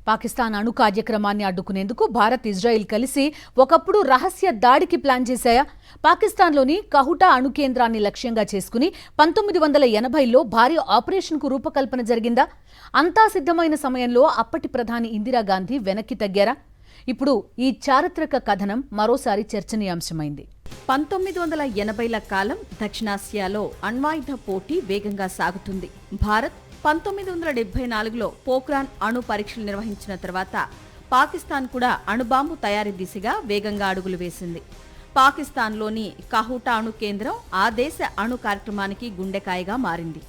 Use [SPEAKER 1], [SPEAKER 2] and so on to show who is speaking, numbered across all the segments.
[SPEAKER 1] పాకిస్తాన్ అణు కార్యక్రమాన్ని అడ్డుకునేందుకు భారత్, ఇజ్రాయెల్ కలిసి ఒకప్పుడు రహస్య దాడికి ప్లాన్ చేశాయా? పాకిస్తాన్లోని కహుటా అణు కేంద్రాన్ని లక్ష్యంగా చేసుకుని 1980లో భారీ ఆపరేషన్కు రూపకల్పన జరిగిందా? అంతా సిద్ధమైన సమయంలో అప్పటి ప్రధాని ఇందిరాగాంధీ వెనక్కి తగ్గారా? ఇప్పుడు ఈ చారిత్రక కథనం మరోసారి చర్చనీయాంశమైంది.
[SPEAKER 2] 1980ల కాలం దక్షిణాసియాలో అణ్వాయుధ పోటీ వేగంగా సాగుతుంది. భారత్ 1974లో పోఖ్రాన్ అణు పరీక్షలు నిర్వహించిన తర్వాత పాకిస్తాన్ కూడా అణుబాంబు తయారీ దిశగా వేగంగా అడుగులు వేసింది. పాకిస్తాన్లోని కహుటా అణు కేంద్రం ఆ దేశ అణు కార్యక్రమానికి గుండెకాయగా మారింది.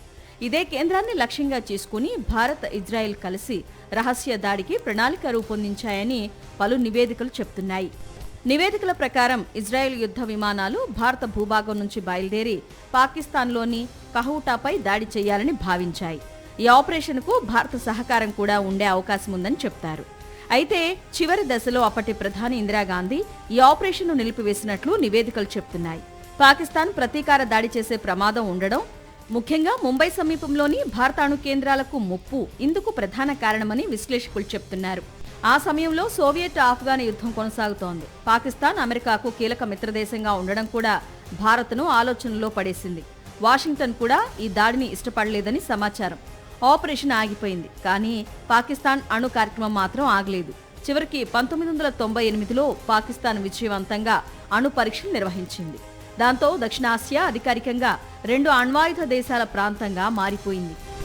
[SPEAKER 2] ఇదే కేంద్రాన్ని లక్ష్యంగా చేసుకుని భారత్, ఇజ్రాయెల్ కలిసి రహస్య దాడికి ప్రణాళిక రూపొందించాయని పలు నివేదికలు చెప్తున్నాయి. నివేదికల ప్రకారం ఇజ్రాయెల్ యుద్ధ విమానాలు భారత భూభాగం నుంచి బయలుదేరి పాకిస్తాన్లోని కహుటాపై దాడి చేయాలని భావించాయి. ఈ ఆపరేషన్కు భారత సహకారం కూడా ఉండే అవకాశం ఉందని చెప్తారు. అయితే చివరి దశలో అప్పటి ప్రధాని ఇందిరాగాంధీ ఈ ఆపరేషన్ను నిలిపివేసినట్లు నివేదికలు చెప్తున్నాయి. పాకిస్తాన్ ప్రతీకార దాడి చేసే ప్రమాదం ఉండడం, ముఖ్యంగా ముంబై సమీపంలోని భారత అణు కేంద్రాలకు ముప్పు ఇందుకు ప్రధాన కారణమని విశ్లేషకులు చెప్తున్నారు. ఆ సమయంలో సోవియట్ ఆఫ్ఘన్ యుద్ధం కొనసాగుతోంది. పాకిస్తాన్ అమెరికాకు కీలక మిత్రదేశంగా ఉండడం కూడా భారత్ను ఆలోచనలో పడేసింది. వాషింగ్టన్ కూడా ఈ దాడిని ఇష్టపడలేదని సమాచారం. ఆపరేషన్ ఆగిపోయింది. కానీ పాకిస్తాన్ అణు కార్యక్రమం మాత్రం ఆగలేదు. చివరికి 1998లో పాకిస్తాన్ విజయవంతంగా అణు పరీక్షలు నిర్వహించింది. దాంతో దక్షిణాసియా అధికారికంగా 2 అణ్వాయుధ దేశాల ప్రాంతంగా మారిపోయింది.